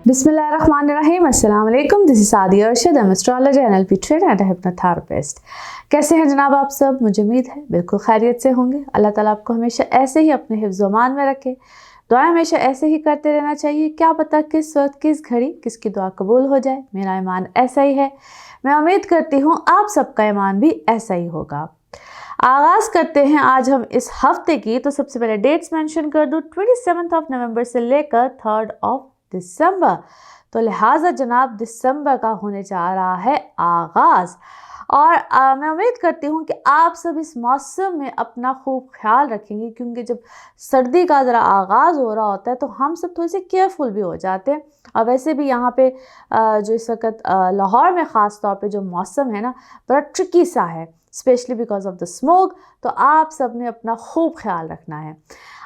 बिस्मिल्लाहिर्रहमानिर्रहीम, अस्सलाम वालेकुम। This is Sadia Arshad, I am astrologer, NLP trainer and hypnotherapist. कैसे हैं जनाब आप सब? मुझे उम्मीद है बिल्कुल खैरियत से होंगे। अल्लाह ताला आपको हमेशा ऐसे ही अपने हिफ्ज़ मान में रखे। दुआ हमेशा ऐसे ही करते रहना चाहिए। क्या पता किस वक्त किस घड़ी किसकी दुआ कबूल हो जाए। मेरा ईमान ऐसा ही है। मैं उम्मीद करती हूँ आप सबका ईमान भी ऐसा ही होगा। आगाज़ करते हैं आज हम इस हफ्ते की। तो सबसे पहले डेट्स मेंशन कर दूँ, 27 नवंबर से लेकर 3 दिसंबर। तो लिहाजा जनाब दिसंबर का होने जा रहा है आगाज़। और मैं उम्मीद करती हूँ कि आप सब इस मौसम में अपना खूब ख्याल रखेंगे, क्योंकि जब सर्दी का ज़रा आगाज़ हो रहा होता है तो हम सब थोड़े से केयरफुल भी हो जाते हैं। और वैसे भी यहाँ पे जो इस वक्त लाहौर में ख़ास तौर पे जो मौसम है ना, बड़ा ट्रिकी सा है, specially because of the smoke. तो आप सब ने अपना खूब ख्याल रखना है।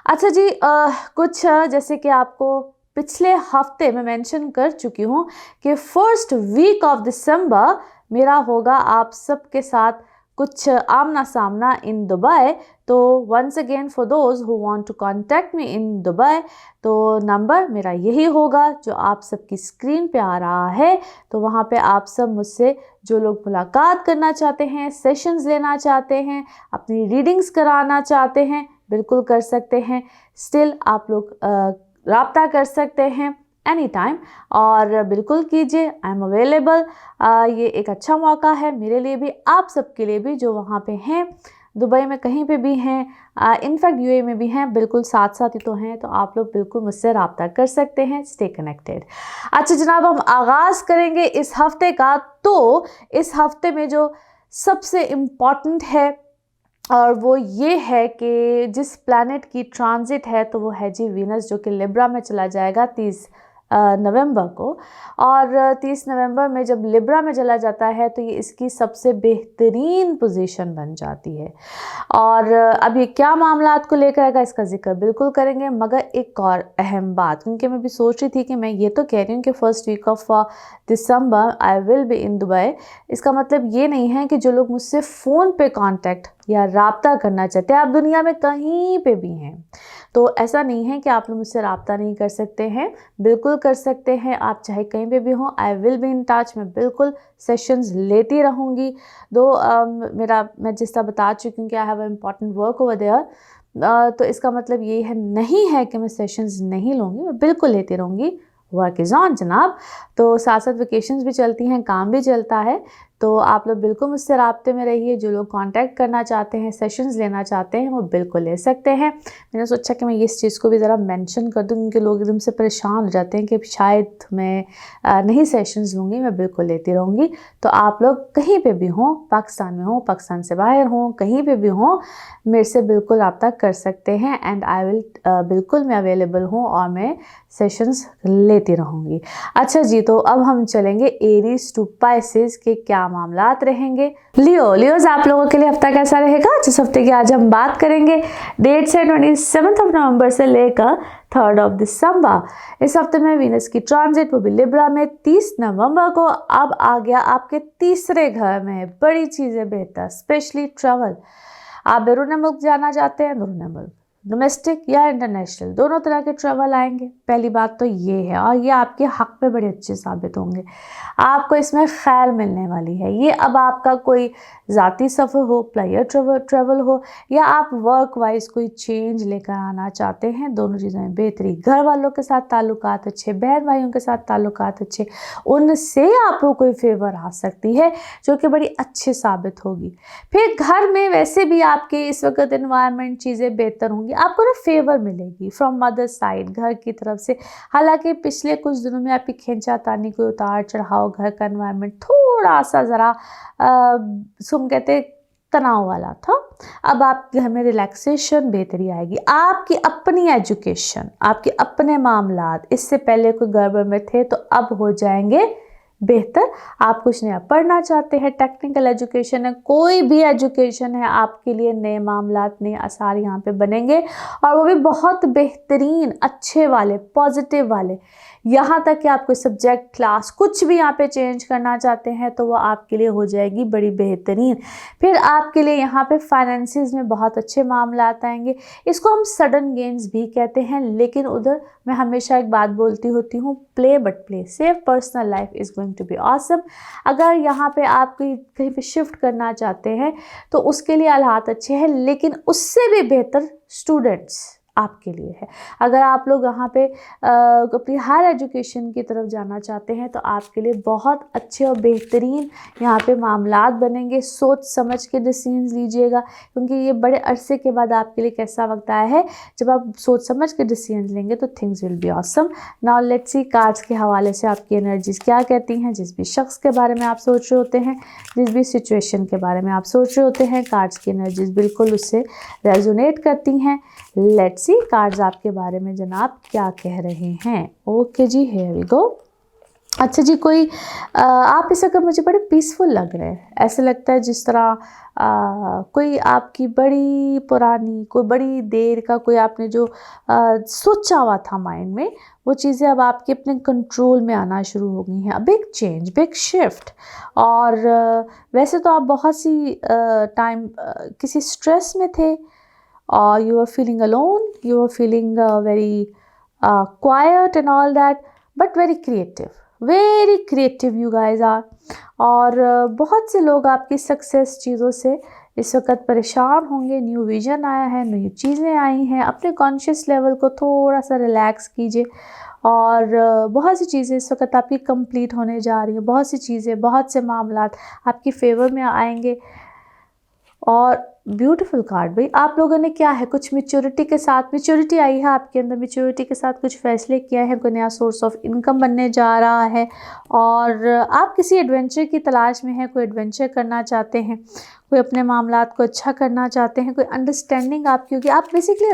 अच्छा जी, कुछ जैसे कि आपको पिछले हफ्ते मैं मेंशन कर चुकी हूँ कि फर्स्ट वीक ऑफ दिसंबर मेरा होगा आप सबके साथ कुछ आमना सामना इन दुबई। तो once again for those who want to contact me in Dubai, तो नंबर मेरा यही होगा जो आप सबकी स्क्रीन पे आ रहा है। तो वहाँ पे आप सब मुझसे जो लोग मुलाकात करना चाहते हैं, सेशंस लेना चाहते हैं, अपनी रीडिंग्स कराना चाहते हैं, बिल्कुल कर सकते हैं। स्टिल आप लोग राब्ता कर सकते हैं एनी टाइम, और बिल्कुल कीजिए। I am available. ये एक अच्छा मौका है मेरे लिए भी, आप सबके लिए भी जो वहाँ पे हैं, दुबई में कहीं पे भी हैं, इनफैक्ट यूएई में भी हैं, बिल्कुल साथ साथ ही तो हैं। तो आप लोग बिल्कुल मुझसे राब्ता कर सकते हैं। Stay connected. अच्छा जनाब, हम आगाज़ करेंगे इस हफ्ते का। तो इस हफ्ते में जो सबसे इम्पॉर्टेंट है और वो ये है कि जिस प्लैनेट की ट्रांजिट है तो वो है जी वीनस, जो कि लिब्रा में चला जाएगा 30 नवंबर को। और 30 नवंबर में जब लिब्रा में चला जाता है तो ये इसकी सबसे बेहतरीन पोजीशन बन जाती है। और अब ये क्या मामलात को लेकर आएगा इसका जिक्र बिल्कुल करेंगे, मगर एक और अहम बात, क्योंकि मैं भी सोच रही थी कि मैं ये तो कह रही हूँ कि first week of December I will be in Dubai. इसका मतलब ये नहीं है कि जो लोग मुझसे फ़ोन पे कांटेक्ट या राब्ता करना चाहते हैं, आप दुनिया में कहीं पे भी हैं, तो ऐसा नहीं है कि आप लोग मुझसे राब्ता नहीं कर सकते हैं, बिल्कुल कर सकते हैं। आप चाहे कहीं पे भी हों, आई विल बी इन टच। मैं बिल्कुल सेशंस लेती रहूँगी। मैं जिस तरह बता चुकी हूँ कि I have a important work over there, तो इसका मतलब ये है नहीं है कि मैं सेशंस नहीं लूँगी, मैं बिल्कुल लेती रहूँगी। वर्क इज़ ऑन जनाब। तो साथ साथ वेकेशंस भी चलती हैं, काम भी चलता है। तो आप लोग बिल्कुल मुझसे राब्ते में रहिए। जो लोग कांटेक्ट करना चाहते हैं, सेशंस लेना चाहते हैं, वो बिल्कुल ले सकते हैं। मैंने सोचा कि मैं इस चीज़ को भी ज़रा मेंशन कर दूँ, क्योंकि लोग एकदम से परेशान हो जाते हैं कि शायद मैं नहीं सेशंस लूँगी। मैं बिल्कुल लेती रहूँगी। तो आप लोग कहीं पे भी हों, पाकिस्तान में हों, पाकिस्तान से बाहर हों, कहीं पे भी हों, मेरे से बिल्कुल रब्ता कर सकते हैं। एंड आई विल बिल्कुल मैं अवेलेबल हूँ और मैं सेशंस लेती रहूँगी। अच्छा जी, तो अब हम चलेंगे एरीज टू पाइसेस के क्या मामलात रहेंगे। लियोज आप लोगों के लिए हफ्ता कैसा रहेगा, जिस हफ्ते की आज हम बात करेंगे। डेट्स है 27 नवंबर से लेकर 3 दिसंबर। इस हफ्ते में वीनस की ट्रांजिट वो भी लिब्रा में 30 नवंबर को अब आ गया आपके तीसरे घर में। बड़ी चीज़ें बेहतर, स्पेशली ट्रैवल। आप बैरून मुल्क जाना चाहते हैं, बैरून मुल्क, डोमेस्टिक या इंटरनेशनल, दोनों तरह के ट्रैवल आएंगे। पहली बात तो ये है, और ये आपके हक में बड़े अच्छे साबित होंगे। आपको इसमें खैर मिलने वाली है। ये अब आपका कोई ज़ाती सफ़र हो, प्लेयर ट्रैवल हो, या आप वर्क वाइज कोई चेंज लेकर आना चाहते हैं, दोनों चीज़ों में बेहतरी। घर वालों के साथ ताल्लुकात अच्छे, बहन भाइयों के साथ ताल्लुकात अच्छे, उनसे आपको कोई फेवर आ सकती है जो कि बड़ी अच्छी साबित होगी। फिर घर में वैसे भी आपके इस वक्त एनवायरनमेंट चीज़ें बेहतर होंगी, आपको ना फेवर मिलेगी फ्रॉम मदर साइड, घर की तरफ से। हालांकि पिछले कुछ दिनों में आपकी खींचातानी, कोई उतार चढ़ाव, घर का एनवायरनमेंट थोड़ा सा ज़रा सुम कहते तनाव वाला था। अब आपके घर में रिलैक्सेशन, बेहतरी आएगी। आपकी अपनी एजुकेशन, आपके अपने मामलात इससे पहले कोई गड़बड़ में थे तो अब हो जाएंगे बेहतर। आप कुछ नया पढ़ना चाहते हैं, टेक्निकल एजुकेशन है, कोई भी एजुकेशन है, आपके लिए नए मामलात, नए आसार यहाँ पे बनेंगे और वो भी बहुत बेहतरीन, अच्छे वाले, पॉजिटिव वाले। यहाँ तक कि आप कोई सब्जेक्ट, क्लास, कुछ भी यहाँ पे चेंज करना चाहते हैं तो वो आपके लिए हो जाएगी बड़ी बेहतरीन। फिर आपके लिए यहाँ पे फाइनेंसिस में बहुत अच्छे मामलात आएंगे। इसको हम सडन गेन्स भी कहते हैं, लेकिन उधर मैं हमेशा एक बात बोलती होती हूँ, play but play safe, personal life is going to be awesome. अगर यहाँ पे आप कहीं पे शिफ्ट करना चाहते हैं तो उसके लिए हालात अच्छे हैं, लेकिन उससे भी बेहतर स्टूडेंट्स आपके लिए है। अगर आप लोग यहाँ पे अपनी हायर एजुकेशन की तरफ जाना चाहते हैं तो आपके लिए बहुत अच्छे और बेहतरीन यहाँ पे मामलात बनेंगे। सोच समझ के डिसीजंस लीजिएगा, क्योंकि ये बड़े अरसे के बाद आपके लिए कैसा वक्त आया है जब आप सोच समझ के डिसीजंस लेंगे तो things will be awesome. Now let's C cards के हवाले से आपकी एनर्जीज क्या कहती हैं। जिस भी शख्स के बारे में आप सोच रहे होते हैं, जिस भी सिचुएशन के बारे में आप सोच रहे होते हैं, कार्ड्स की एनर्जीज बिल्कुल उससे रेजोनेट करती हैं। लेट्स सी कार्ड्स आपके बारे में जनाब क्या कह रहे हैं। ओके जी, हियर वी गो। अच्छा जी, कोई आप इस वक्त मुझे बड़े पीसफुल लग रहे हैं। ऐसे लगता है जिस तरह कोई आपकी बड़ी पुरानी, कोई बड़ी देर का कोई आपने जो सोचा हुआ था माइंड में, वो चीज़ें अब आपके अपने कंट्रोल में आना शुरू हो गई हैं। Big change, big shift. और वैसे तो आप बहुत सी टाइम किसी स्ट्रेस में थे, or you are feeling alone, you are feeling very quiet and all that, but very creative you guys are। और बहुत से लोग आपकी सक्सेस चीज़ों से इस वक्त परेशान होंगे। न्यू विज़न आया है, नई चीज़ें आई हैं। अपने कॉन्शियस लेवल को थोड़ा सा रिलैक्स कीजिए और बहुत सी चीज़ें इस वक्त आपकी कंप्लीट होने जा रही हैं। बहुत सी चीज़ें, बहुत से मामलात आपकी फेवर में आएंगे। और ब्यूटीफुल कार्ड भाई, आप लोगों ने क्या है, कुछ मैच्योरिटी के साथ, मैच्योरिटी आई है आपके अंदर, मैच्योरिटी के साथ कुछ फैसले किए हैं, कोई नया सोर्स ऑफ इनकम बनने जा रहा है और आप किसी एडवेंचर की तलाश में हैं। कोई एडवेंचर करना चाहते हैं, कोई अपने मामलात को अच्छा करना चाहते हैं, कोई अंडरस्टैंडिंग आपकी होगी। आप बेसिकली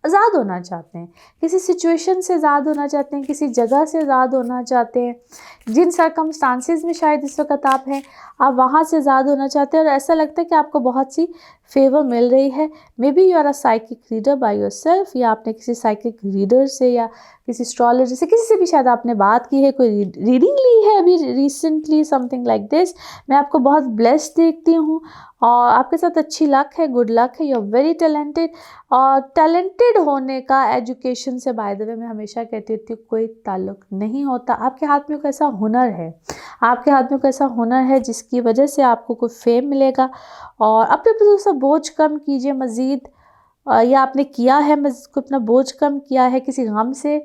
आज़ाद होना चाहते हैं, किसी सिचुएशन से आज़ाद होना चाहते हैं, किसी जगह से आज़ाद होना चाहते हैं। जिन सरकमस्टांसिस में शायद इस वक्त आप हैं, आप वहाँ से आज़ाद होना चाहते हैं और ऐसा लगता है कि आपको बहुत सी फेवर मिल रही है। Maybe you are a psychic reader by yourself, या आपने किसी साइकिक रीडर से या किसी एस्ट्रोलॉजर से, किसी से भी शायद आपने बात की है, कोई रीडिंग ली है अभी रिसेंटली, समथिंग लाइक दिस। मैं आपको बहुत ब्लेस्ड देखती हूँ और आपके साथ अच्छी लक है, गुड लक है। You are very talented. और टैलेंटेड होने का एजुकेशन से बाय द वे मैं हमेशा कहती होती हूँ कोई ताल्लुक नहीं होता। आपके हाथ में कोई ऐसा हुनर है, आपके हाथ में कोई ऐसा हुनर है जिसकी वजह से आपको कोई फेम मिलेगा। और अपने ऊपर थोड़ा सा बोझ कम कीजिए मज़ीद, या आपने किया है, मज़ीद अपना बोझ कम किया है, किसी गम से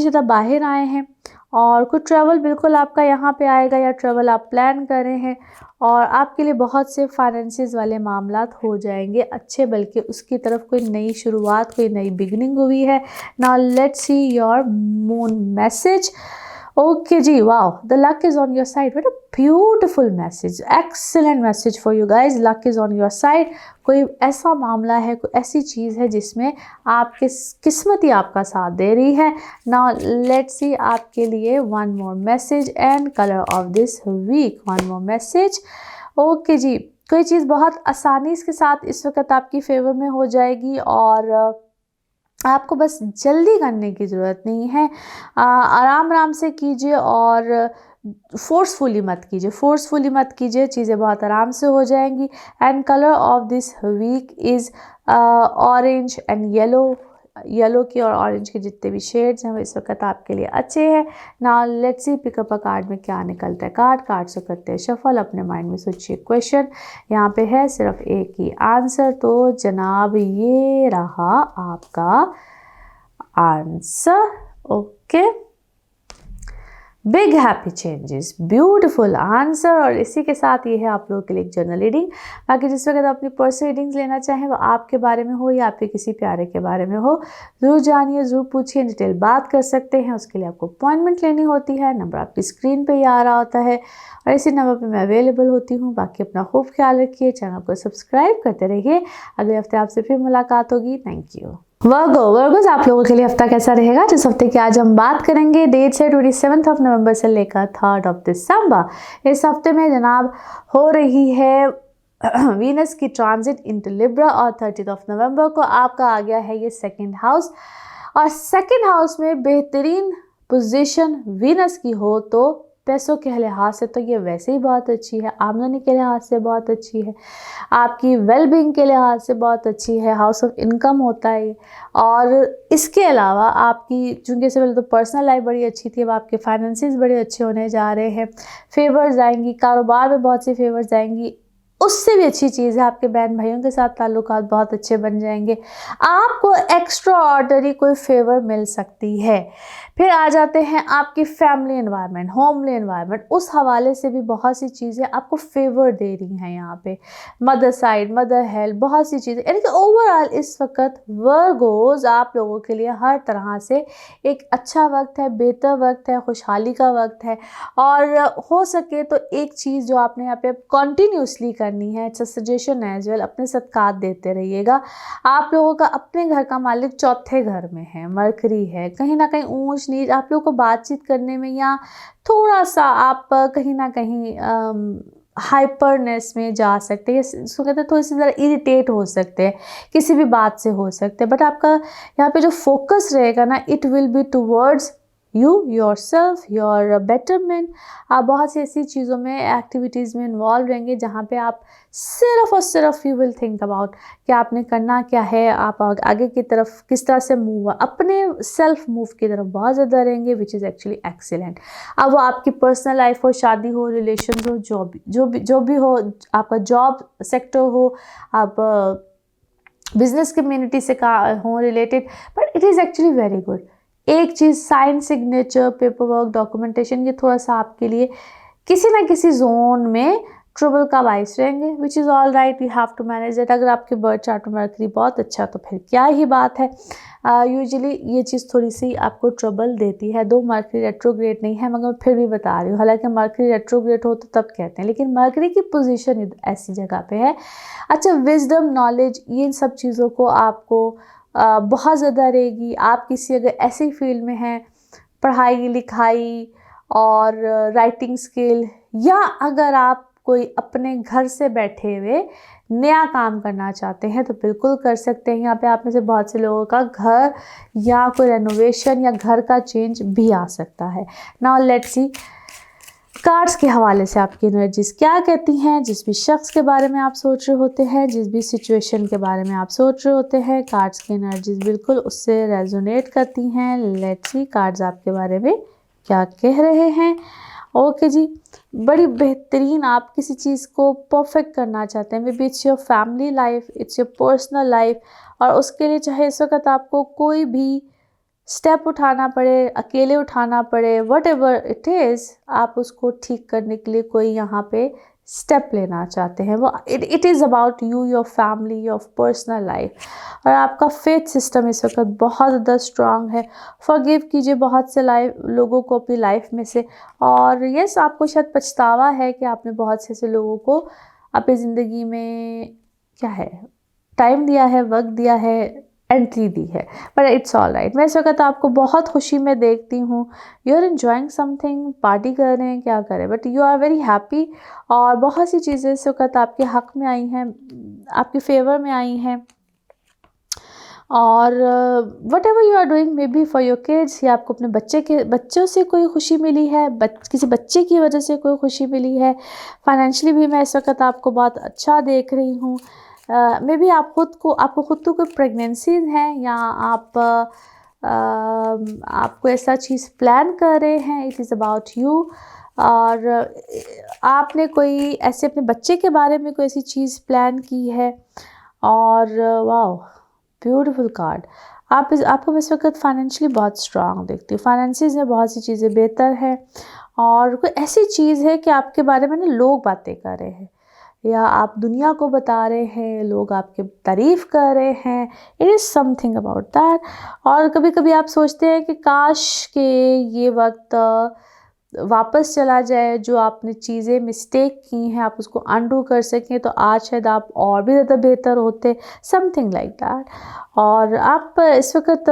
शायद बाहर आए हैं। और कोई ट्रैवल बिल्कुल आपका यहाँ पे आएगा, या ट्रैवल आप प्लान कर रहे हैं और आपके लिए बहुत से फाइनेंसिस वाले मामलात हो जाएंगे अच्छे, बल्कि उसकी तरफ कोई नई शुरुआत, कोई नई बिगनिंग हुई है। Now let's see your moon message. Okay जी, wow, the luck is on your side. What a beautiful message, excellent message for you guys. Luck is on your side. कोई ऐसा मामला है, कोई ऐसी चीज़ है जिसमें आपकी किस्मत ही आपका साथ दे रही है। नाउ लेट्स सी आपके लिए one more message and colour of this week. One more message. Okay जी, कोई चीज़ बहुत आसानी के साथ इस वक्त आपकी फेवर में हो जाएगी और आपको बस जल्दी करने की ज़रूरत नहीं है। आराम से कीजिए और फोर्सफुली मत कीजिए, चीज़ें बहुत आराम से हो जाएंगी। And colour of this week is orange and yellow की और ऑरेंज के जितने भी शेड्स हैं वो इस वक्त आपके लिए अच्छे हैं। Now let's C pick up a card में क्या निकलता है। कार्ड से करते हैं शफल। अपने माइंड में सोचिए क्वेश्चन, यहाँ पे है सिर्फ एक ही आंसर। तो जनाब ये रहा आपका answer. Okay, big happy changes, beautiful answer. और इसी के साथ ये है आप लोगों के लिए एक जर्नल रीडिंग। बाकी जिस वक्त आप अपनी पर्सनल रीडिंग्स लेना चाहें, वो आपके बारे में हो या आपके किसी प्यारे के बारे में हो, ज़रूर जानिए, ज़रूर पूछिए, डिटेल बात कर सकते हैं। उसके लिए आपको अपॉइंटमेंट लेनी होती है। नंबर आपकी स्क्रीन पे ही आ रहा होता है और इसी नंबर पे मैं अवेलेबल होती हूँ। बाकी अपना खूब ख्याल रखिए, चैनल को सब्सक्राइब करते रहिए। अगले हफ्ते आपसे फिर मुलाकात होगी। Thank you. वर्गोस आप लोगों के लिए हफ्ता कैसा रहेगा, जिस हफ्ते की आज हम बात करेंगे। डेट्स है 27 नवंबर से लेकर 3 दिसंबर। इस हफ्ते में जनाब हो रही है वीनस की ट्रांजिट इनटू लिब्रा और 30 नवंबर को आपका आ गया है ये सेकंड हाउस। और सेकंड हाउस में बेहतरीन पोजीशन वीनस की हो तो पैसों के लिहाज से तो ये वैसे ही बहुत अच्छी है, आमदनी के लिहाज से बहुत अच्छी है, आपकी वेलबींग के लिहाज से बहुत अच्छी है, हाउस ऑफ इनकम होता है। और इसके अलावा आपकी चूँकि इससे पहले तो पर्सनल लाइफ बड़ी अच्छी थी, अब आपके फाइनेंसेस बड़े अच्छे होने जा रहे हैं, फेवर्स आएंगी, कारोबार में बहुत सी फेवर्स आएंगी। उससे भी अच्छी चीज़ है आपके बहन भाइयों के साथ ताल्लुकात बहुत अच्छे बन जाएंगे, आपको एक्स्ट्रा ऑर्डनरी कोई फेवर मिल सकती है। फिर आ जाते हैं आपकी फैमिली एनवायरनमेंट, होमली एनवायरनमेंट, उस हवाले से भी बहुत सी चीज़ें आपको फेवर दे रही हैं यहाँ पे। मदर साइड, मदर हेल्थ, बहुत सी चीज़ें, यानी कि ओवरऑल इस वक्त वर्गोस आप लोगों के लिए हर तरह से एक अच्छा वक्त है, बेहतर वक्त है, खुशहाली का वक्त है। और हो सके तो एक चीज़ जो आपने यहाँ पे कॉन्टीन्यूसली करनी है, it's a suggestion as well, अपने सदकात देते रहिएगा। आप लोगों का अपने घर का मालिक चौथे घर में है, मरकरी है, कहीं ना कहीं ऊंच नीच आप लोगों को बातचीत करने में या थोड़ा सा आप कहीं ना कहीं हाइपरनेस में जा सकते हैं, इसको कहते हैं थोड़ी सी ज़रा इरिटेट हो सकते हैं, किसी भी बात से हो सकते हैं। बट आपका यहाँ पे जो फोकस रहेगा ना, it will be towards you, your self, your betterment. आप बहुत सी ऐसी चीज़ों में, एक्टिविटीज़ में इन्वॉल्व रहेंगे जहाँ पे आप सिर्फ और सिर्फ यू विल थिंक अबाउट कि आपने करना क्या है, आप आगे की तरफ किस तरह से मूव, अपने सेल्फ मूव की तरफ बहुत ज़्यादा रहेंगे, विच इज़ एक्चुअली एक्सीलेंट। अब वो आपकी पर्सनल लाइफ हो, शादी हो, रिलेशन हो, जो भी हो, आपका जॉब सेक्टर हो, आप बिजनेस कम्युनिटी से हो related, but it is actually very good. एक चीज़, sign signature, paper work, documentation, ये थोड़ा सा आपके लिए किसी ना किसी जोन में ट्रबल का बाइस रहेंगे, which is all right, you have to manage it. अगर आपके बर्थ चार्ट में मरकरी बहुत अच्छा तो फिर क्या ही बात है। यूजुअली ये चीज़ थोड़ी सी आपको ट्रबल देती है, दो मरकरी रेट्रोग्रेड नहीं है, मगर फिर भी बता रही हूँ, हालांकि मरकरी रेट्रोग्रेड हो तो तब कहते हैं, लेकिन मरकरी की पोजीशन ऐसी जगह पे है। अच्छा, विजडम, नॉलेज, इन सब चीज़ों को आपको बहुत ज़्यादा रहेगी। आप किसी अगर ऐसी फील्ड में हैं, पढ़ाई लिखाई और राइटिंग स्किल, या अगर आप कोई अपने घर से बैठे हुए नया काम करना चाहते हैं तो बिल्कुल कर सकते हैं। यहाँ पे आप में से बहुत से लोगों का घर या कोई रेनोवेशन या घर का चेंज भी आ सकता है। नाउ लेट्स सी कार्ड्स के हवाले से आपकी एनर्जीज क्या कहती हैं। जिस भी शख्स के बारे में आप सोच रहे होते हैं, जिस भी सिचुएशन के बारे में आप सोच रहे होते हैं, कार्ड्स की एनर्जीज बिल्कुल उससे रेजोनेट करती हैं। लेट्स सी कार्ड्स आपके बारे में क्या कह रहे हैं। ओके जी, बड़ी बेहतरीन आप किसी चीज़ को परफेक्ट करना चाहते हैं, may be it's your family life, it's your personal life, और उसके लिए चाहे इस वक्त आपको कोई भी स्टेप उठाना पड़े, अकेले उठाना पड़े, वट एवर इट इज़, आप उसको ठीक करने के लिए कोई यहाँ पे स्टेप लेना चाहते हैं। वो it is about you, your family, your personal life. और आपका फेथ सिस्टम इस वक्त बहुत ज़्यादा स्ट्रांग है। फॉरगिव कीजिए बहुत से लोगों को अपनी लाइफ में से, और यस आपको शायद पछतावा है कि आपने बहुत से ऐसे लोगों को अपनी ज़िंदगी में क्या है टाइम दिया है, वक्त दिया है, एंट्री दी है, बट इट्स ऑल राइट। मैं इस वक्त आपको बहुत खुशी में देखती हूँ, you are enjoying something, party कर रहे हैं, क्या करें, but you are very happy. और बहुत सी चीज़ें इस वक्त आपके हक में आई हैं, आपके फेवर में आई हैं। और whatever you are doing, maybe for your kids, या आपको अपने बच्चों से कोई खुशी मिली है, किसी बच्चे की वजह से कोई खुशी मिली है। फाइनेंशियली भी मैं इस वक्त आपको बहुत अच्छा देख रही हूँ। मे बी आपको खुद तो कोई प्रेगनेंसीज हैं, या आपको ऐसा चीज़ प्लान कर रहे हैं, इट इज़ अबाउट यू। और आपने कोई ऐसे अपने बच्चे के बारे में कोई ऐसी चीज़ प्लान की है। और वाओ, ब्यूटीफुल कार्ड। आपको इस वक्त फाइनेंशियली बहुत स्ट्रांग देखती हूँ, फाइनेंसिस में बहुत सी चीज़ें बेहतर हैं, और कोई ऐसी चीज़ है कि आपके बारे में ना लोग बातें कर रहे हैं, या आप दुनिया को बता रहे हैं, लोग आपकी तारीफ़ कर रहे हैं, it is something about that. और कभी कभी आप सोचते हैं कि काश के ये वक्त वापस चला जाए, जो आपने चीज़ें मिस्टेक की हैं आप उसको अनडू कर सकें, तो आज शायद आप और भी ज़्यादा बेहतर होते, समथिंग लाइक दैट। और आप इस वक्त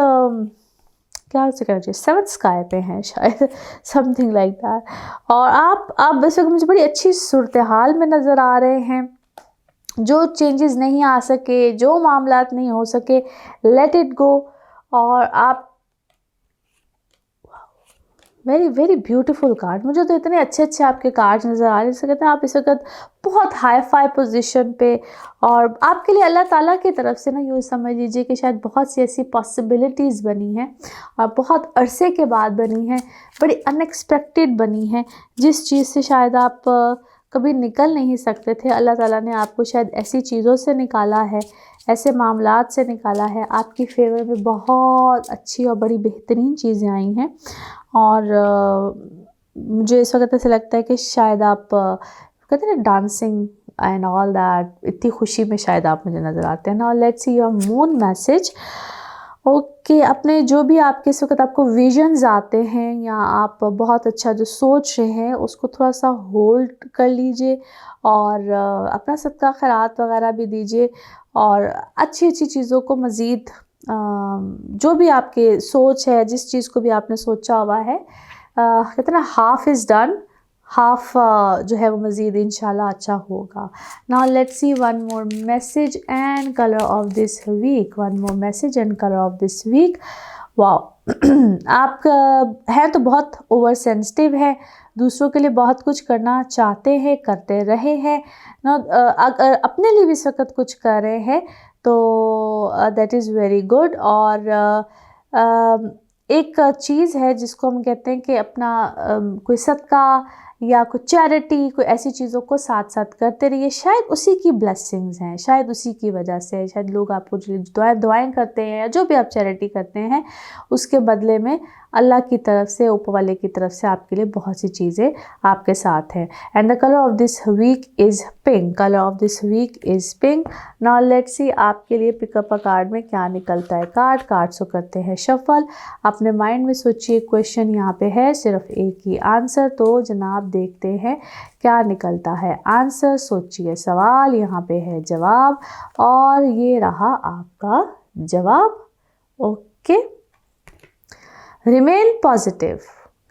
क्या उसे कहना चाहिए, सेवंथ स्काई पे हैं शायद, समथिंग लाइक दैट। और आप अब इस वक्त मुझे बड़ी अच्छी सूरत हाल में नज़र आ रहे हैं। जो चेंजेस नहीं आ सके, जो मामलात नहीं हो सके, लेट इट गो। और आप वेरी वेरी ब्यूटीफुल कार्ड, मुझे तो इतने अच्छे अच्छे आपके कार्ड्स नज़र आ रहे हैं। जैसे कहते हैं आप इस वक्त बहुत हाई फाई पोजीशन पे, और आपके लिए अल्लाह ताला की तरफ से ना यूँ समझ लीजिए कि शायद बहुत सी ऐसी पॉसिबिलिटीज़ बनी हैं और बहुत अरसे के बाद बनी हैं, बड़ी अनएक्सपेक्टेड बनी हैं, जिस चीज़ से शायद आप कभी निकल नहीं सकते थे। अल्लाह ताला ने आपको शायद ऐसी चीज़ों से निकाला है, ऐसे मामलात से निकाला है, आपकी फेवर में बहुत अच्छी और बड़ी बेहतरीन चीज़ें आई हैं। और मुझे इस वक्त ऐसा लगता है कि शायद आप कहते हैं ना डांसिंग एंड ऑल दैट, इतनी खुशी में शायद आप मुझे नज़र आते हैं। Now let's see your moon message. Okay, अपने जो भी आपके इस वक्त आपको विजन्स आते हैं या आप बहुत अच्छा जो सोच रहे हैं उसको थोड़ा सा होल्ड कर लीजिए, और अपना सदका खैरात वगैरह भी दीजिए, और अच्छी अच्छी चीज़ों को मज़ीद जो भी आपके सोच है, जिस चीज़ को भी आपने सोचा हुआ है, कहते हैं ना हाफ इज़ डन, हाफ जो है वो मज़ीद इंशाल्लाह अच्छा होगा। Now let's see one more message and colour of this week, one more message and colour of this week. वाह आप है तो बहुत ओवर सेंसिटिव है, दूसरों के लिए बहुत कुछ करना चाहते हैं, करते रहे हैं ना। अगर अपने लिए भी इस वक्त कुछ कर रहे हैं तो दैट इज़ वेरी गुड। और एक चीज़ है जिसको हम कहते हैं कि अपना कोई सदका या कोई चैरिटी, कोई ऐसी चीज़ों को साथ साथ करते रहिए, शायद उसी की ब्लेसिंग्स हैं, शायद उसी की वजह से, शायद लोग आपको जो दुआएं करते हैं या जो भी आप चैरिटी करते हैं उसके बदले में अल्लाह की तरफ से, ऊपर वाले की तरफ से आपके लिए बहुत सी चीज़ें आपके साथ हैं। And the colour of this week is pink, colour of this week is pink. Now let's see आपके लिए पिकअप अ कार्ड में क्या निकलता है। कार्ड्स को करते हैं शफल। अपने माइंड में सोचिए, क्वेश्चन यहाँ पे है, सिर्फ एक ही आंसर, तो जनाब देखते हैं क्या निकलता है आंसर। सोचिए, सवाल यहाँ पे है जवाब, और ये रहा आपका जवाब। ओके, रिमेन पॉजिटिव,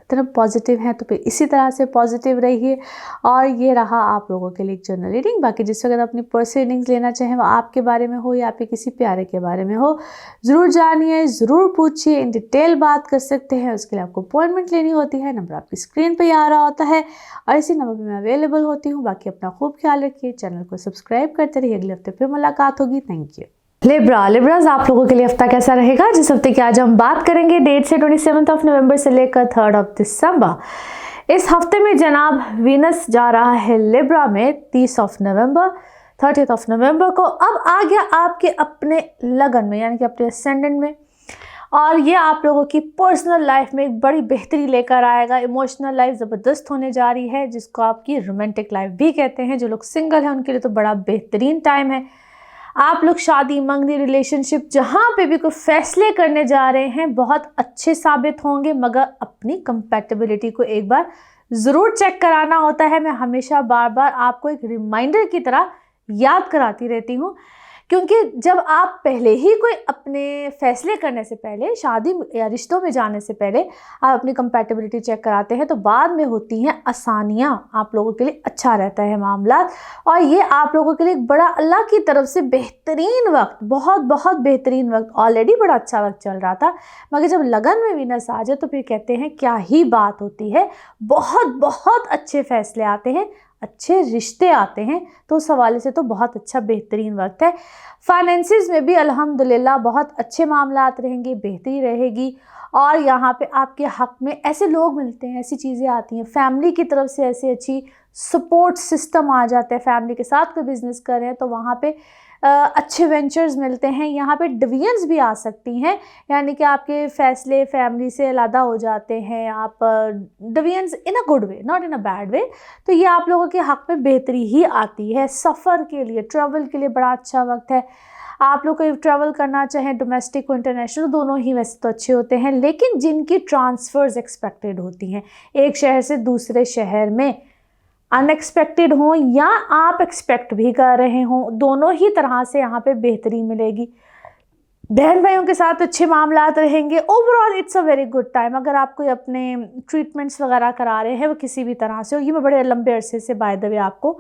तरफ पॉजिटिव हैं तो फिर इसी तरह से पॉजिटिव रहिए। और ये रहा आप लोगों के लिए एक जर्नल रीडिंग। बाकी जिस वक्त अपनी पर्सनल रीडिंग्स लेना चाहें वो आपके बारे में हो या आपके किसी प्यारे के बारे में हो, ज़रूर जानिए, ज़रूर पूछिए, इन डिटेल बात कर सकते हैं। उसके लिए आपको अपॉइंटमेंट लेनी होती है, नंबर आपकी स्क्रीन पर ही आ रहा होता है और इसी नंबर पर मैं अवेलेबल होती हूँ। बाकी अपना खूब ख्याल रखिए, चैनल को सब्सक्राइब करते रहिए। अगले हफ्ते फिर मुलाकात होगी। Thank you. लिब्राज आप लोगों के लिए हफ्ता कैसा रहेगा, जिस हफ्ते की आज हम बात करेंगे, डेट से 27 नवंबर से लेकर 3 दिसंबर। इस हफ्ते में जनाब वीनस जा रहा है लिब्रा में 30 नवंबर, 30 नवंबर को। अब आ गया आपके अपने लगन में, यानी कि अपने असेंडेंट में, और ये आप लोगों की पर्सनल लाइफ में एक बड़ी बेहतरी लेकर आएगा। इमोशनल लाइफ ज़बरदस्त होने जा रही है, जिसको आपकी रोमांटिक लाइफ भी कहते हैं। जो लोग सिंगल हैं उनके लिए तो बड़ा बेहतरीन टाइम है। आप लोग शादी, मंगनी, रिलेशनशिप, जहाँ पे भी कोई फैसले करने जा रहे हैं बहुत अच्छे साबित होंगे, मगर अपनी कंपैटिबिलिटी को एक बार ज़रूर चेक कराना होता है। मैं हमेशा बार बार आपको एक रिमाइंडर की तरह याद कराती रहती हूँ, क्योंकि जब आप पहले ही कोई अपने फैसले करने से पहले, शादी या रिश्तों में जाने से पहले आप अपनी कंपैटिबिलिटी चेक कराते हैं तो बाद में होती हैं आसानियाँ। आप लोगों के लिए अच्छा रहता है मामला, और ये आप लोगों के लिए एक बड़ा अल्लाह की तरफ से बेहतरीन वक्त, बहुत बहुत बेहतरीन वक्त। ऑलरेडी बड़ा अच्छा वक्त चल रहा था, मगर जब लगन में वीनस आ जाए तो फिर कहते हैं क्या ही बात होती है। बहुत बहुत अच्छे फैसले आते हैं, अच्छे रिश्ते आते हैं, तो उस हवाले से तो बहुत अच्छा बेहतरीन वक्त है। फाइनेंसिस में भी अल्हम्दुलिल्लाह बहुत अच्छे मामलात रहेंगे, बेहतरी रहेगी। और यहाँ पे आपके हक़ में ऐसे लोग मिलते हैं, ऐसी चीज़ें आती हैं, फैमिली की तरफ से ऐसी अच्छी सपोर्ट सिस्टम आ जाता है। फैमिली के साथ कोई बिज़नेस कर रहे हैं तो वहाँ पे अच्छे वेंचर्स मिलते हैं। यहाँ पे डिवीजन्स भी आ सकती हैं, यानी कि आपके फ़ैसले फैमिली से अलग हो जाते हैं। आप divisions in a good way, not in a bad way. तो ये आप लोगों के हक़ में बेहतरी ही आती है। सफ़र के लिए, ट्रैवल के लिए बड़ा अच्छा वक्त है। आप लोग कोई ट्रैवल करना चाहें, डोमेस्टिक हो इंटरनेशनल, दोनों ही वैसे तो अच्छे होते हैं, लेकिन जिनकी ट्रांसफ़र्स एक्सपेक्टेड होती हैं एक शहर से दूसरे शहर में, अनएक्सपेक्टेड हो या आप एक्सपेक्ट भी कर रहे हो, दोनों ही तरह से यहाँ पे बेहतरी मिलेगी। बहन भाइयों के साथ अच्छे मामलात रहेंगे। Overall it's a very good time. अगर आप कोई अपने ट्रीटमेंट्स वगैरह करा रहे हैं वो किसी भी तरह से हो, ये मैं बड़े लंबे अरसे से बाय द वे आपको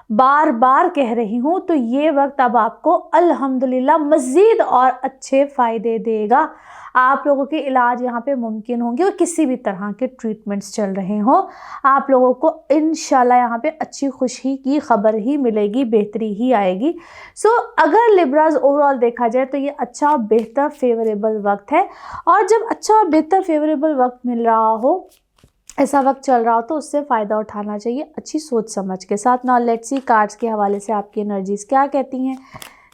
बार बार कह रही हूँ, तो ये वक्त अब आपको अल्हम्दुलिल्लाह मज़ीद और अच्छे फ़ायदे देगा। आप लोगों के इलाज यहाँ पे मुमकिन होंगे और किसी भी तरह के ट्रीटमेंट्स चल रहे हों, आप लोगों को इंशाल्लाह यहाँ पे अच्छी खुशी की खबर ही मिलेगी, बेहतरी ही आएगी। सो अगर लिब्राज ओवरऑल देखा जाए तो ये अच्छा बेहतर फेवरेबल वक्त है, और जब अच्छा और बेहतर फेवरेबल वक्त मिल रहा हो, ऐसा वक्त चल रहा हो, तो उससे फ़ायदा उठाना चाहिए अच्छी सोच समझ के साथ। नाउ लेट्स सी कार्ड्स के हवाले से आपकी एनर्जीज़ क्या कहती हैं।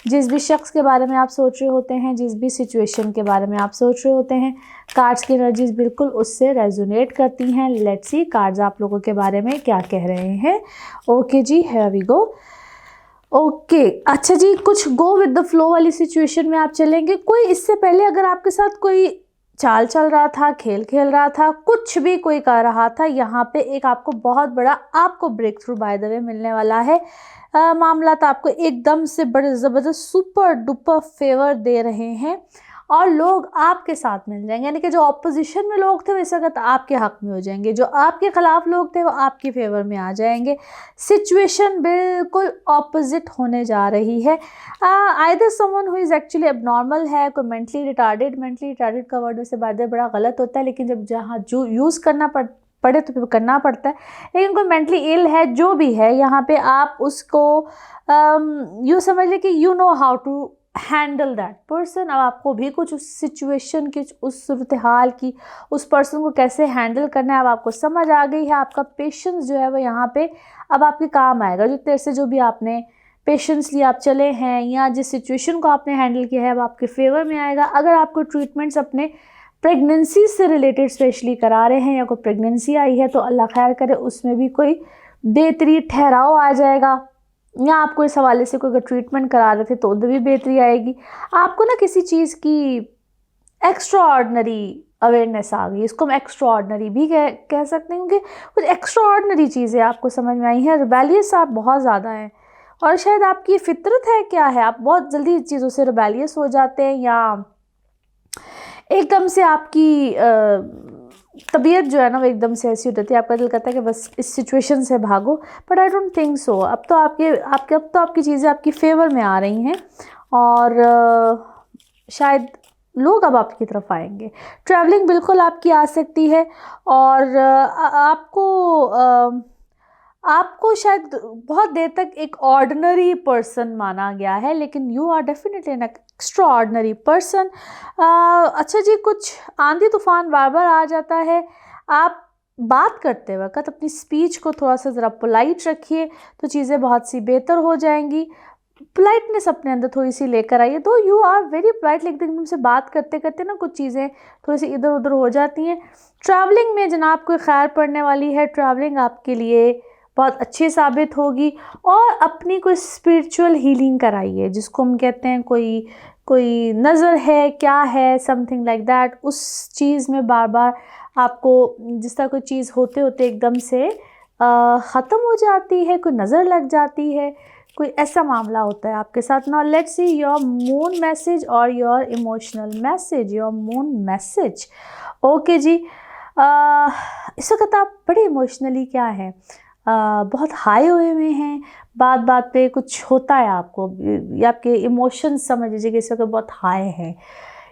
जिस भी शख्स के बारे में आप सोच रहे होते हैं, जिस भी सिचुएशन के बारे में आप सोच रहे होते हैं, कार्ड्स की एनर्जीज़ बिल्कुल उससे रेजोनेट करती हैं। लेट्स सी कार्ड्स आप लोगों के बारे में क्या कह रहे हैं। ओके जी, हियर वी गो। ओके अच्छा जी, कुछ गो विद द फ्लो वाली सिचुएशन में आप चलेंगे। कोई इससे पहले अगर आपके साथ कोई चाल चल रहा था, खेल खेल रहा था, कुछ भी कोई कर रहा था, यहाँ पे एक आपको बहुत बड़ा आपको breakthrough by the way मिलने वाला है। मामला तो आपको एकदम से बड़े ज़बरदस्त सुपर डुपर फेवर दे रहे हैं और लोग आपके साथ मिल जाएंगे, यानी कि जो ऑपोजिशन में लोग थे वो इस वक्त आपके हक में हो जाएंगे, जो आपके ख़िलाफ़ लोग थे वो आपकी फेवर में आ जाएंगे। सिचुएशन बिल्कुल ऑपोजिट होने जा रही है। Either someone who is actually abnormal है, कोई मेंटली रिटार्डेड का वर्ड वैसे बाद में बड़ा गलत होता है, लेकिन जब जहाँ जो यूज़ करना पड़े तो फिर करना पड़ता है, लेकिन कोई मेंटली इल है, जो भी है, यहाँ पे आप उसको यूँ समझ लें कि you know how to handle that person. अब आपको भी कुछ उस सिचुएशन की, उस सूरत हाल की, उस पर्सन को कैसे हैंडल करना है अब आपको समझ आ गई है। आपका पेशेंस जो है वो यहाँ पे अब आपके काम आएगा। जो देर से जो भी आपने पेशेंसली आप चले हैं या जिस सिचुएशन को आपने हैंडल किया है अब आपके फेवर में आएगा। अगर आपको ट्रीटमेंट्स अपने प्रेगनेंसी से रिलेटेड स्पेशली करा रहे हैं या कोई प्रेगनेंसी आई है तो अल्लाह खैर करे उसमें भी कोई बेहतरी ठहराव आ जाएगा, या आपको इस हवाले से कोई ट्रीटमेंट करा रहे थे तो उधर भी बेहतरी आएगी। आपको ना किसी चीज़ की एक्स्ट्रा ऑर्डनरी अवेयरनेस आ गई, इसको हम एक्स्ट्रा ऑर्डनरी भी कह सकते हैं, क्योंकि कुछ एक्स्ट्रा ऑर्डनरी चीज़ें आपको समझ में आई हैं। रिबेलियस आप बहुत ज़्यादा हैं और शायद आपकी फितरत है, क्या है, आप बहुत जल्दी चीज़ों से रिबेलियस हो जाते हैं या एकदम से आपकी तबीयत जो है ना वो एकदम से ऐसी हो जाती है, आपका दिल करता है कि बस इस सिचुएशन से भागो। But I don't think so. अब तो आपकी चीज़ें आपकी फेवर में आ रही हैं और शायद लोग अब आपकी तरफ आएंगे। ट्रैवलिंग बिल्कुल आपकी आ सकती है और आपको शायद बहुत देर तक एक ऑर्डिनरी पर्सन माना गया है, लेकिन you are definitely an extraordinary. अच्छा जी, कुछ आंधी तूफान बार बार आ जाता है। आप बात करते वक्त अपनी स्पीच को थोड़ा सा ज़रा पोलाइट रखिए तो चीज़ें बहुत सी बेहतर हो जाएंगी। पोलाइटनेस अपने अंदर थोड़ी सी लेकर आइए। तो यू आर वेरी पोलाइट, लेकिन तुमसे बात करते करते ना कुछ चीज़ें थोड़ी सी इधर उधर हो जाती हैं। ट्रैवलिंग में जनाब कोई खैर पड़ने वाली है, ट्रैवलिंग आपके लिए बहुत अच्छी साबित होगी। और अपनी कोई स्पिरिचुअल हीलिंग कराइए, जिसको हम कहते हैं कोई नज़र है, क्या है, समथिंग लाइक दैट। उस चीज़ में बार बार आपको जिस तरह कोई चीज़ होते होते एकदम से ख़त्म हो जाती है, कोई नज़र लग जाती है, कोई ऐसा मामला होता है आपके साथ। Now let's see your moon message और your emotional message. Your moon message, okay जी। इस वक्त आप बड़े इमोशनली क्या है, बहुत हाई हुए हैं, बात बात पे कुछ होता है आपको, या आपके इमोशंस समझ लीजिए कि इस वक्त बहुत हाई है,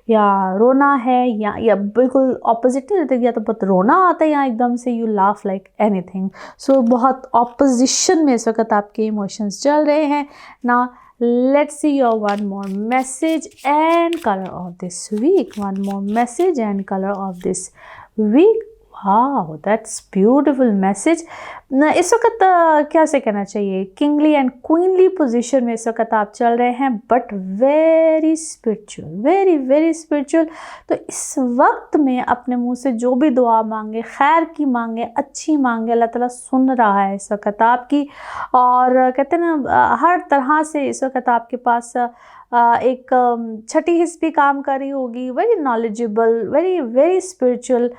या रोना है, या बिल्कुल ऑपोजिट नहीं रहता, या तो बहुत रोना आता है या एकदम से यू लाफ लाइक एनीथिंग। सो बहुत ऑपोजिशन में इस वक्त आपके इमोशंस चल रहे हैं। ना let's see your one more message and colour of this week. One more message and colour of this week. वाह, दैट्स ब्यूटीफुल मैसेज। इस वक्त क्या से कहना चाहिए, किंगली एंड क्वीनली पोजीशन में इस वक्त आप चल रहे हैं, but very spiritual, very very spiritual. तो इस वक्त में अपने मुंह से जो भी दुआ मांगे, खैर की मांगे, अच्छी मांगे, अल्लाह ताला सुन रहा है इस वक्त आपकी। और कहते हैं ना, हर तरह से इस वक्त आपके पास एक छठी हिस्स भी काम कर रही होगी, very knowledgeable, very very spiritual.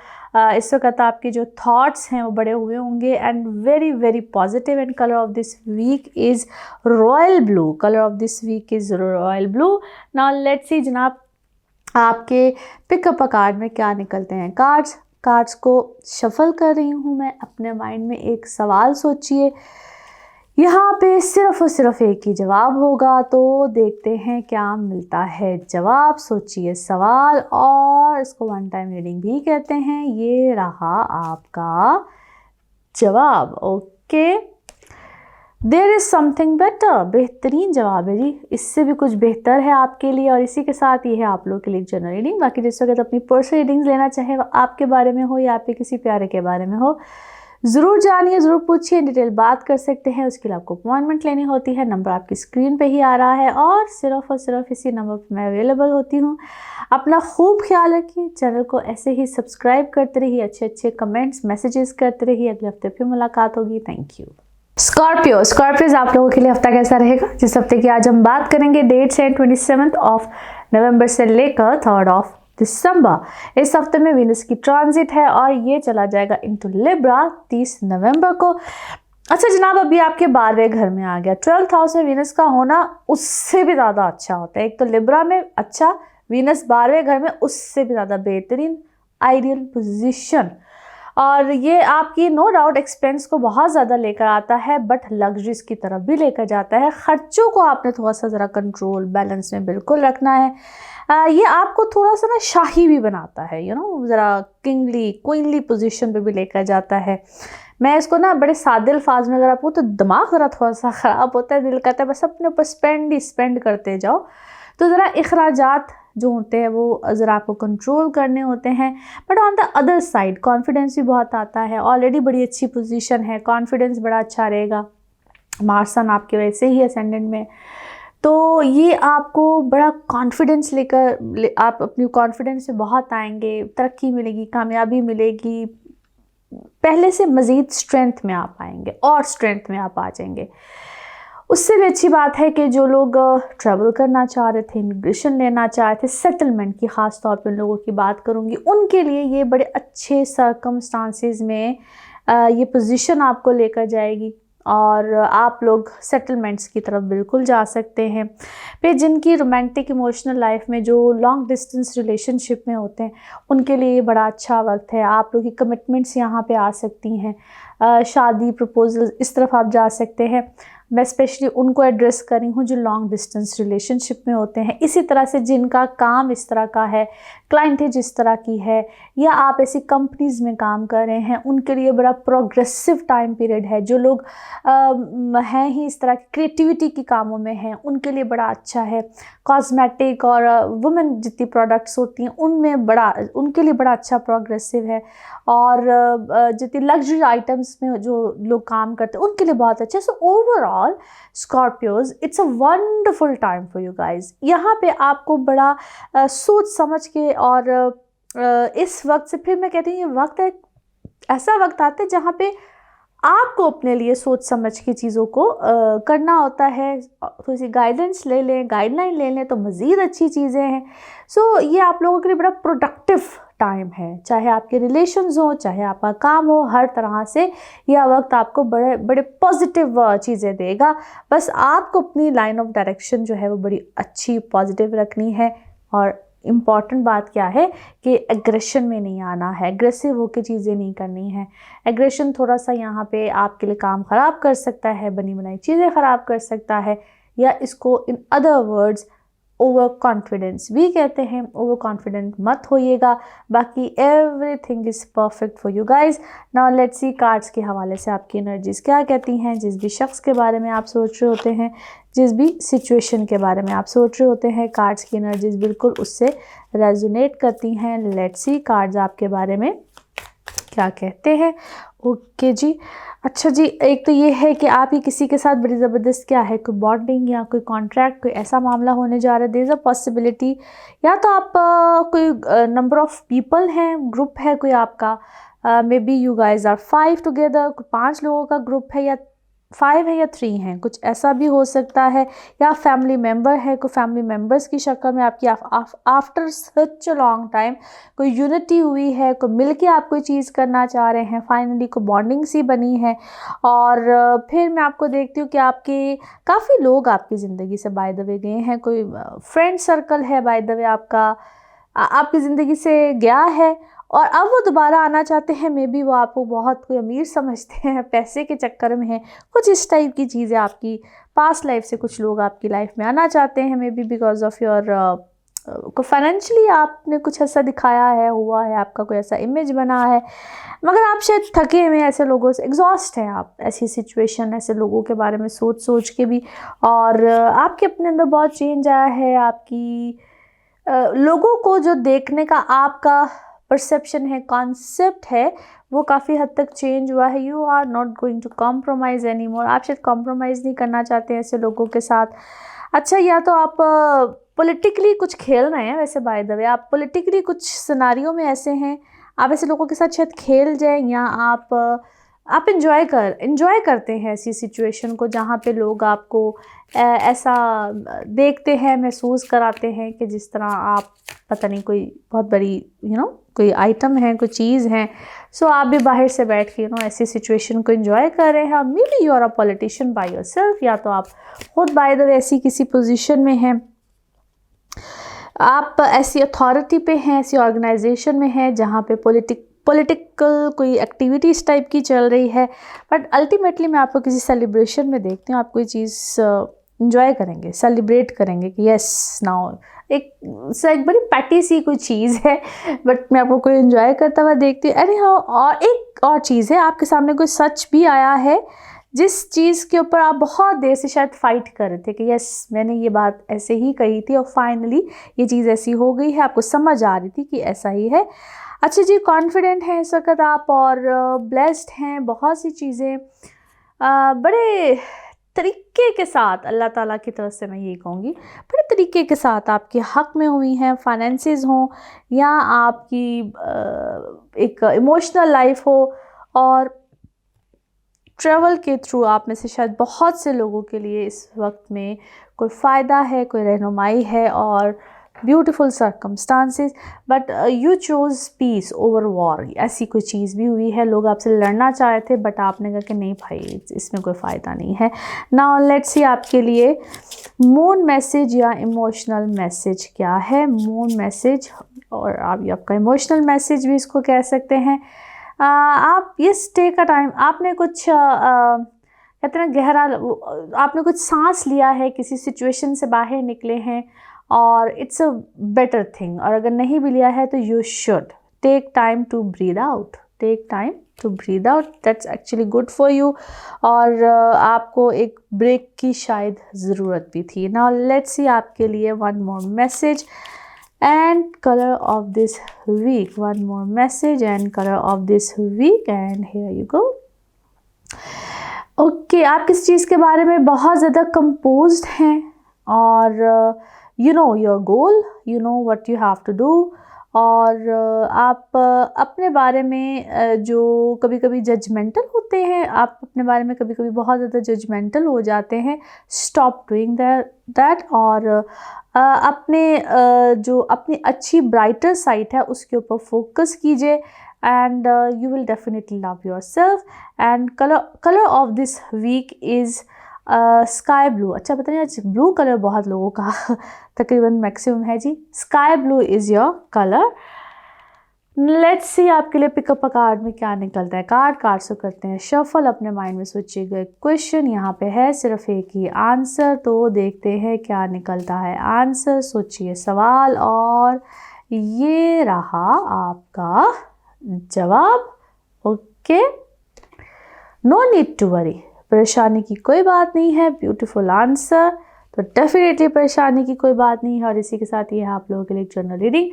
इस वक्त आपके जो थॉट्स हैं वो बड़े हुए होंगे and very very positive. And colour of this week is royal blue, colour of this week is royal blue. Now let's see जनाब, आपके पिकअप कार्ड में क्या निकलते हैं कार्ड्स को शफल कर रही हूँ मैं। अपने माइंड में एक सवाल सोचिए, यहाँ पे सिर्फ और सिर्फ एक ही जवाब होगा, तो देखते हैं क्या मिलता है जवाब। सोचिए सवाल, और इसको वन टाइम रीडिंग भी कहते हैं। ये रहा आपका जवाब। Okay, there is something better, बेहतरीन जवाब है जी, इससे भी कुछ बेहतर है आपके लिए। और इसी के साथ ये है आप लोग के लिए जनरल रीडिंग। बाकी जिस वक्त अपनी पर्सनल रीडिंग्स लेना चाहे, आपके बारे में हो या आपके किसी प्यारे के बारे में हो, ज़रूर जानिए, ज़रूर पूछिए, डिटेल बात कर सकते हैं। उसके लिए आपको अपॉइंटमेंट लेनी होती है। नंबर आपकी स्क्रीन पे ही आ रहा है और सिर्फ इसी नंबर पर मैं अवेलेबल होती हूँ। अपना खूब ख्याल रखिए, चैनल को ऐसे ही सब्सक्राइब करते रहिए, अच्छे अच्छे कमेंट्स मैसेजेस करते रहिए। अगले हफ्ते फिर मुलाकात होगी। Thank you. स्कॉर्पियोज आप लोगों के लिए हफ्ता कैसा रहेगा? जिस हफ्ते की आज हम बात करेंगे, डेट्स हैं 27 नवंबर से लेकर 3 दिसंबर। इस हफ्ते में वीनस की ट्रांजिट है और ये चला जाएगा इनटू लिब्रा 30 नवंबर को। अच्छा जनाब, अभी आपके 12वें घर में आ गया। 12th हाउस में वीनस का होना उससे भी ज़्यादा अच्छा होता है। एक तो लिब्रा में अच्छा, वीनस 12वें घर में उससे भी ज़्यादा बेहतरीन, आइडियल पोजीशन। और ये आपकी नो डाउट एक्सपेंस को बहुत ज़्यादा लेकर आता है, बट लग्जरीज की तरफ भी लेकर जाता है। खर्चों को आपने थोड़ा सा ज़रा कंट्रोल, बैलेंस में बिल्कुल रखना है। ये आपको थोड़ा सा ना शाही भी बनाता है, ज़रा किंगली क्वीनली पोजीशन पे भी लेकर जाता है। मैं इसको ना बड़े सादे अल्फाज में अगर आपको, तो दिमाग ज़रा थोड़ा सा ख़राब होता है, दिल कहता है बस अपने ऊपर स्पेंड करते जाओ। तो ज़रा अखराजात जो होते हैं वो ज़रा आपको कंट्रोल करने होते हैं। But on the other side confidence भी बहुत आता है। ऑलरेडी बड़ी अच्छी पोजीशन है, कॉन्फिडेंस बड़ा अच्छा रहेगा। मार्स सन आपके वैसे ही असेंडेंट में, तो ये आपको बड़ा कॉन्फिडेंस आप अपनी कॉन्फिडेंस से बहुत आएंगे, तरक्की मिलेगी, कामयाबी मिलेगी, पहले से मज़ीद स्ट्रेंथ में आप आएंगे और स्ट्रेंथ में आप आ जाएंगे। उससे भी अच्छी बात है कि जो लोग ट्रैवल करना चाह रहे थे, इमिग्रेशन लेना चाह रहे थे, सेटलमेंट की ख़ास तौर पे उन लोगों की बात करूँगी, उनके लिए ये बड़े अच्छे सर्कमस्टांसेस में ये पोजीशन आपको लेकर जाएगी और आप लोग सेटलमेंट्स की तरफ बिल्कुल जा सकते हैं। फिर जिनकी रोमांटिक इमोशनल लाइफ में, जो लॉन्ग डिस्टेंस रिलेशनशिप में होते हैं, उनके लिए ये बड़ा अच्छा वक्त है। आप लोग की कमिटमेंट्स यहाँ पे आ सकती हैं, शादी प्रपोजल इस तरफ आप जा सकते हैं। मैं स्पेशली उनको एड्रेस कर रही हूँ जो लॉन्ग डिस्टेंस रिलेशनशिप में होते हैं। इसी तरह से जिनका काम इस तरह का है, क्लाइंटेज इस तरह की है, या आप ऐसी कंपनीज़ में काम कर रहे हैं, उनके लिए बड़ा प्रोग्रेसिव टाइम पीरियड है। जो लोग हैं ही इस तरह की क्रिएटिविटी के कामों में हैं, उनके लिए बड़ा अच्छा है। कॉस्मेटिक और वुमेन जितनी प्रोडक्ट्स होती हैं उनके लिए बड़ा अच्छा प्रोग्रेसिव है। और जितनी लग्जरी आइटम्स में जो लोग काम करते हैं उनके लिए बहुत अच्छा है। So overall Scorpios, it's a wonderful time for you guys. यहाँ पे आपको बड़ा सोच समझ के, और इस वक्त से फिर मैं कहती हूँ, ये वक्त है, ऐसा वक्त आता है जहाँ पे आपको अपने लिए सोच समझ के चीज़ों को करना होता है। थोड़ी सी गाइडेंस ले लें, गाइडलाइन ले लें तो मज़ीद अच्छी चीज़ें हैं। सो ये आप लोगों के लिए बड़ा प्रोडक्टिव टाइम है, चाहे आपके रिलेशंस हो, चाहे आपका काम हो, हर तरह से यह वक्त आपको बड़े बड़े पॉजिटिव चीज़ें देगा। बस आपको अपनी लाइन ऑफ डायरेक्शन जो है वो बड़ी अच्छी पॉजिटिव रखनी है। और इम्पॉर्टेंट बात क्या है कि एग्रेशन में नहीं आना है, एग्रेसिव होकर चीज़ें नहीं करनी है। एग्रेशन थोड़ा सा यहाँ पे आपके लिए काम ख़राब कर सकता है, बनी बनाई चीज़ें ख़राब कर सकता है, या इसको in other words over confidence भी कहते हैं। ओवर कॉन्फिडेंट मत होइएगा। बाकी everything is perfect for you guys. Now let's C cards के हवाले से आपकी एनर्जीज़ क्या कहती हैं। जिस भी शख्स के बारे में आप सोच रहे होते हैं, जिस भी सिचुएशन के बारे में आप सोच रहे होते हैं, कार्ड्स की एनर्जीज़ बिल्कुल उससे रेजोनेट करती हैं। लेट्स सी कार्ड्स आपके बारे में क्या कहते हैं। ओके जी, अच्छा जी, एक तो ये है कि आप ही किसी के साथ बड़ी ज़बरदस्त क्या है, कोई बॉन्डिंग या कोई कॉन्ट्रैक्ट, कोई ऐसा मामला होने जा रहा है। देयर इज़ अ पॉसिबिलिटी, या तो आप कोई नंबर ऑफ पीपल हैं, ग्रुप है कोई आपका, maybe you guys are 5 together, 5 लोगों का ग्रुप है, या 5 है या 3 हैं, कुछ ऐसा भी हो सकता है। या फैमिली मेम्बर है, कोई फैमिली मेम्बर्स की शक्ल में आपकी after such a long time कोई यूनिटी हुई है, कोई मिल के आप कोई चीज़ करना चाह रहे हैं, फाइनली कोई बॉन्डिंग सी बनी है। और फिर मैं आपको देखती हूँ कि आपके काफ़ी लोग आपकी ज़िंदगी से बाय द वे गए हैं, कोई फ्रेंड सर्कल है बाय द वे आपका आपकी ज़िंदगी से गया है, और अब वो दोबारा आना चाहते हैं। मे बी वो आपको बहुत कोई अमीर समझते हैं, पैसे के चक्कर में हैं, कुछ इस टाइप की चीज़ें। आपकी पास्ट लाइफ से कुछ लोग आपकी लाइफ में आना चाहते हैं, may be because of your को फाइनेंशियली आपने कुछ ऐसा दिखाया है, हुआ है, आपका कोई ऐसा इमेज बना है, मगर आप शायद थके हुए ऐसे लोगों से, एग्जॉस्ट हैं आप ऐसी सिचुएशन, ऐसे लोगों के बारे में सोच सोच के भी। और आपके अपने अंदर बहुत चेंज आया है, आपकी लोगों को जो देखने का आपका परसेप्शन है, कॉन्सेप्ट है, वो काफ़ी हद तक चेंज हुआ है। You are not going to compromise any more, आप शायद कॉम्प्रोमाइज़ नहीं करना चाहते हैं ऐसे लोगों के साथ। अच्छा, या तो आप पॉलिटिकली कुछ खेल रहे हैं, वैसे बाय द वे आप पॉलिटिकली कुछ सिनारियों में ऐसे हैं, आप ऐसे लोगों के साथ शायद खेल जाएं, या आप इन्जॉय करते हैं ऐसी सिचुएशन को जहाँ पे लोग आपको ऐसा देखते हैं, महसूस कराते हैं कि जिस तरह आप पता नहीं कोई बहुत बड़ी कोई आइटम है, कोई चीज़ है। सो आप भी बाहर से बैठ के ऐसी सिचुएशन को एंजॉय कर रहे हैं। Maybe you are a politician by yourself, या तो आप खुद बाय द वे ऐसी किसी पोजीशन में हैं, आप ऐसी अथॉरिटी पे हैं, ऐसी ऑर्गेनाइजेशन में हैं जहाँ पे पॉलिटिकल कोई एक्टिविटीज़ टाइप की चल रही है। बट अल्टीमेटली मैं आपको किसी सेलिब्रेशन में देखती हूँ, आप कोई चीज़ इंजॉय करेंगे, सेलिब्रेट करेंगे कि यस नाउ एक बड़ी पैटी सी कोई चीज़ है, बट मैं आपको कोई इंजॉय करता हुआ देखती हूँ। अरे हाँ, और एक और चीज़ है, आपके सामने कोई सच भी आया है जिस चीज़ के ऊपर आप बहुत देर से शायद फाइट कर रहे थे कि यस मैंने ये बात ऐसे ही कही थी और फाइनली ये चीज़ ऐसी हो गई है, आपको समझ आ रही थी कि ऐसा ही है। अच्छा जी, कॉन्फिडेंट हैं इस वक्त आप, और ब्लेस्ड हैं, बहुत सी चीज़ें बड़े तरीके के साथ अल्लाह ताला की तरफ से मैं यही कहूँगी, बड़े तरीके के साथ आपके हक़ में हुई हैं, फाइनेंसेस हों या आपकी एक इमोशनल लाइफ हो, और ट्रैवल के थ्रू आप में से शायद बहुत से लोगों के लिए इस वक्त में कोई फ़ायदा है, कोई रहनुमाई है और beautiful circumstances. But you chose peace over war, ऐसी कोई चीज़ भी हुई है। लोग आपसे लड़ना चाह रहे थे बट आपने कहा कि नहीं भाई, इसमें कोई फ़ायदा नहीं है। नाउ लेट्स सी आपके लिए मून मैसेज या इमोशनल मैसेज क्या है। मून मैसेज, और आप आपका इमोशनल मैसेज भी इसको कह सकते हैं। आप यस टेक अ टाइम, आपने कुछ कहते हैं गहरा, आपने कुछ सांस लिया है, किसी सिचुएशन से बाहर निकले हैं और इट्स अ बेटर थिंग। और अगर नहीं भी लिया है तो you should take time to breathe out, take time to breathe out, that's actually good for you. और आपको एक ब्रेक की शायद ज़रूरत भी थी। नाउ लेट्स सी आपके लिए one more message and color of this week, one more message and color of this week, and here you go. Okay, आप किस चीज़ के बारे में बहुत ज़्यादा कंपोज्ड हैं, और you know your goal, you know what you have to do, और आप अपने बारे में जो कभी कभी जजमेंटल होते हैं, आप अपने बारे में कभी कभी बहुत ज़्यादा जजमेंटल हो जाते हैं। स्टॉप डूइंग दैट, और अपने जो अपनी अच्छी ब्राइटर साइड है उसके ऊपर फोकस कीजिए, and you will definitely love yourself. And colour of this week is sky blue. अच्छा, पता नहीं आज ब्लू कलर बहुत लोगों का तकरीबन मैक्सिमम है जी। Sky blue is your colour. Let's see आपके लिए पिकअप अ कार्ड में क्या निकलता है। कार्ड से करते हैं शफल। अपने माइंड में सोचिए गए क्वेश्चन, यहाँ पे है सिर्फ एक ही आंसर, तो देखते हैं क्या निकलता है आंसर। सोचिए सवाल, और ये रहा आपका जवाब। Okay, no need to worry, परेशानी की कोई बात नहीं है, ब्यूटीफुल आंसर। तो डेफिनेटली परेशानी की कोई बात नहीं है। और इसी के साथ ये है आप लोगों के लिए जनरल रीडिंग।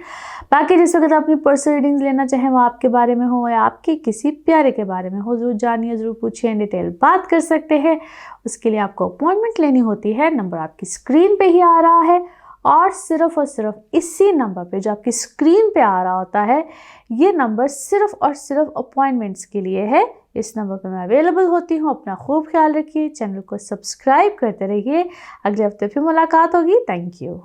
बाकी जिस वक्त आप अपनी पर्सनल रीडिंग्स लेना चाहें, वो आपके बारे में हो या आपके किसी प्यारे के बारे में हो, ज़रूर जानिए, ज़रूर पूछिए, इन डिटेल बात कर सकते हैं। उसके लिए आपको अपॉइंटमेंट लेनी होती है। नंबर आपकी स्क्रीन पे ही आ रहा है, और सिर्फ इसी नंबर पे जो आपकी स्क्रीन पे आ रहा होता है, ये नंबर सिर्फ और सिर्फ अपॉइंटमेंट्स के लिए है। इस नंबर पे मैं अवेलेबल होती हूँ। अपना खूब ख्याल रखिए, चैनल को सब्सक्राइब करते रहिए। अगले हफ्ते फिर मुलाकात होगी। Thank you.